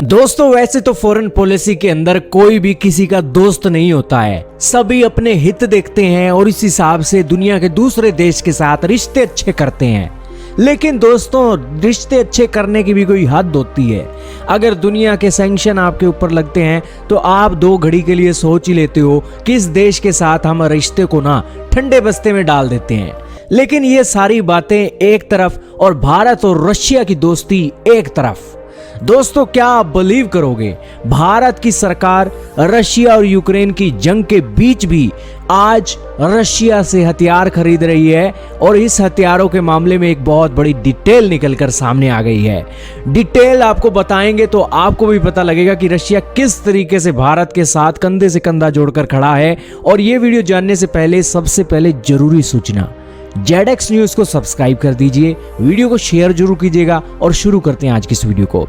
दोस्तों वैसे तो फॉरेन पॉलिसी के अंदर कोई भी किसी का दोस्त नहीं होता है, सभी अपने हित देखते हैं और इस हिसाब से दुनिया के दूसरे देश के साथ रिश्ते अच्छे करते हैं। लेकिन दोस्तों रिश्ते अच्छे करने की भी कोई हद होती है। अगर दुनिया के सैंक्शन आपके ऊपर लगते हैं तो आप 2 घड़ी के लिए सोच ही लेते हो कि इस देश के साथ हम रिश्ते को ना ठंडे बस्ते में डाल देते हैं। लेकिन ये सारी बातें एक तरफ और भारत और रशिया की दोस्ती एक तरफ। दोस्तों क्या आप बिलीव करोगे, भारत की सरकार रशिया और यूक्रेन की जंग के बीच भी आज रशिया से हथियार खरीद रही है और इस हथियारों के मामले में एक बहुत बड़ी डिटेल निकलकर सामने आ गई है। डिटेल आपको बताएंगे तो आपको भी पता लगेगा कि रशिया किस तरीके से भारत के साथ कंधे से कंधा जोड़कर खड़ा है। और ये वीडियो जानने से पहले सबसे पहले जरूरी सूचना, जेडेक्स न्यूज को सब्सक्राइब कर दीजिए, वीडियो को शेयर जरूर कीजिएगा और शुरू करते हैं आज की इस वीडियो को।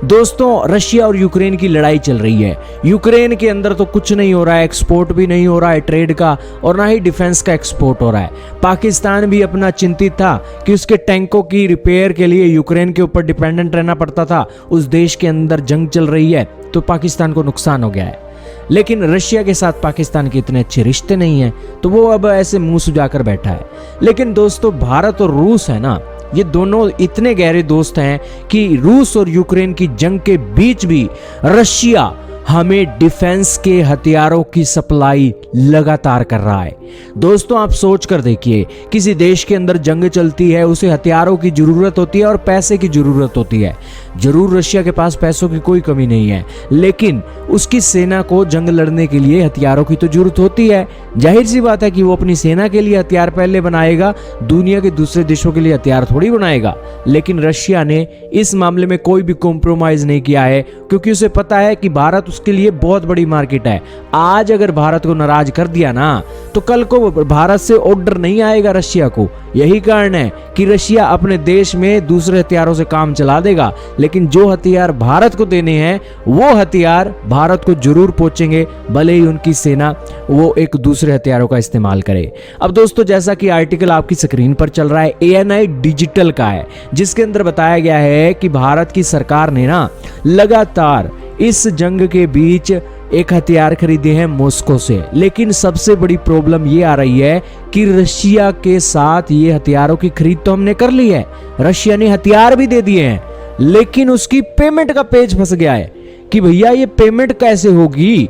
दोस्तों रशिया और यूक्रेन की लड़ाई चल रही है। यूक्रेन के अंदर तो कुछ नहीं हो रहा है, एक्सपोर्ट भी नहीं हो रहा है ट्रेड का, और ना ही डिफेंस का एक्सपोर्ट हो रहा है। पाकिस्तान भी अपना चिंतित था कि उसके टैंकों की रिपेयर के लिए यूक्रेन के ऊपर डिपेंडेंट रहना पड़ता था। उस देश के अंदर जंग चल रही है तो पाकिस्तान को नुकसान हो गया है। लेकिन रशिया के साथ पाकिस्तान के इतने अच्छे रिश्ते नहीं हैं तो वो अब ऐसे मुंह सुजाकर बैठा है। लेकिन दोस्तों भारत और रूस है ना, ये दोनों इतने गहरे दोस्त हैं कि रूस और यूक्रेन की जंग के बीच भी रशिया हमें डिफेंस के हथियारों की सप्लाई लगातार कर रहा है। दोस्तों आप सोच कर देखिए, किसी देश के अंदर जंग चलती है, उसे हथियारों की जरूरत होती है और पैसे की जरूरत होती है। जरूर रशिया के पास पैसों की कोई कमी नहीं है, लेकिन उसकी सेना को जंग लड़ने के लिए हथियारों की तो जरूरत होती है। जाहिर सी बात है कि वो अपनी सेना के लिए हथियार पहले बनाएगा, दुनिया के दूसरे देशों के लिए हथियार थोड़ी बनाएगा। लेकिन रशिया ने इस मामले में कोई भी कॉम्प्रोमाइज नहीं किया है, क्योंकि उसे पता है कि भारत उसके लिए बहुत बड़ी मार्केट है। आज अगर भारत को नाराज कर दिया ना तो कल को भारत से ऑर्डर नहीं आएगा रशिया को। यही कारण है कि रशिया अपने देश में दूसरे हथियारों से काम चला देगा, लेकिन जो हथियार भारत को देने हैं वो हथियार भारत को जरूर पहुंचेंगे, भले ही उनकी सेना वो एक दूसरे हथियारों का इस्तेमाल करे। अब दोस्तों जैसा कि आर्टिकल आपकी स्क्रीन पर चल रहा है, ANI डिजिटल का है, जिसके अंदर बताया गया है कि भारत की सरकार ने ना लगातार इस जंग के बीच एक हथियार खरीदे हैं मॉस्को से। लेकिन सबसे बड़ी प्रॉब्लम ये आ रही है कि रशिया के साथ ये हथियारों की खरीद तो हमने कर ली है, रशिया ने हथियार भी दे दिए हैं, लेकिन उसकी पेमेंट का पेच फंस गया है कि भैया ये पेमेंट कैसे होगी।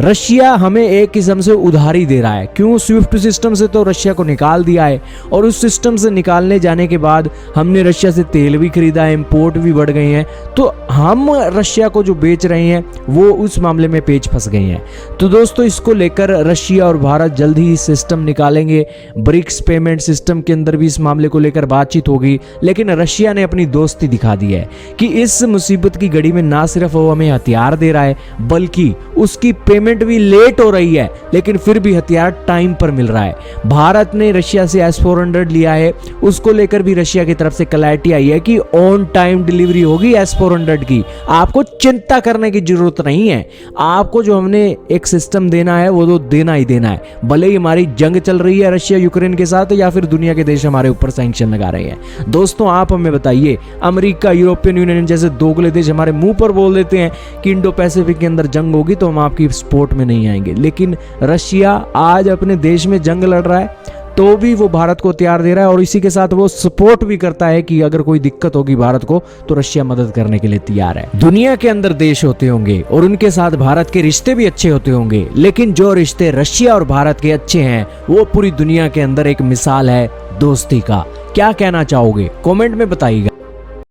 रशिया हमें एक किस्म से उधारी दे रहा है। क्यों? स्विफ्ट सिस्टम से तो रशिया को निकाल दिया है, और उस सिस्टम से निकालने जाने के बाद हमने रशिया से तेल भी खरीदा है, इंपोर्ट भी बढ़ गए हैं, तो हम रशिया को जो बेच रहे हैं वो उस मामले में पेच फंस गए हैं। तो दोस्तों इसको लेकर रशिया और भारत जल्द ही सिस्टम निकालेंगे। ब्रिक्स पेमेंट सिस्टम के अंदर भी इस मामले को लेकर बातचीत होगी। लेकिन रशिया ने अपनी दोस्ती दिखा दी है कि इस मुसीबत की घड़ी में ना सिर्फ वो हमें हथियार दे रहा है, बल्कि उसकी पेमेंट भी लेट हो रही है, लेकिन फिर भी हथियार टाइम पर मिल रहा है। भारत ने रशिया से S-400 लिया है, उसको लेकर भी रशिया की तरफ से क्लैरिटी आई है कि ऑन टाइम डिलीवरी होगी S-400 की। आपको चिंता करने की जरूरत नहीं है, आपको जो हमने एक सिस्टम देना है वो तो देना ही देना है, भले ही हमारी जंग चल रही है रशिया यूक्रेन के साथ या फिर दुनिया के देश हमारे ऊपर सैंक्शन लगा रहे हैं। दोस्तों आप हमें बताइए, अमेरिका, यूरोपियन यूनियन जैसे दोगले देश हमारे मुंह पर बोल देते हैं कि इंडो पैसिफिक के अंदर जंग होगी तो हम आपकी सपोर्ट में नहीं आएंगे, लेकिन रशिया आज अपने देश में जंग लड़ रहा है तो भी वो भारत को हथियार दे रहा है, और इसी के साथ वो सपोर्ट भी करता है कि अगर कोई दिक्कत होगी भारत को तो रशिया मदद करने के लिए तैयार है। दुनिया के अंदर देश होते होंगे और उनके साथ भारत के रिश्ते भी अच्छे होते होंगे, लेकिन जो रिश्ते रशिया और भारत के अच्छे हैं वो पूरी दुनिया के अंदर एक मिसाल है दोस्ती का। क्या कहना चाहोगे? कमेंट में बताइएगा।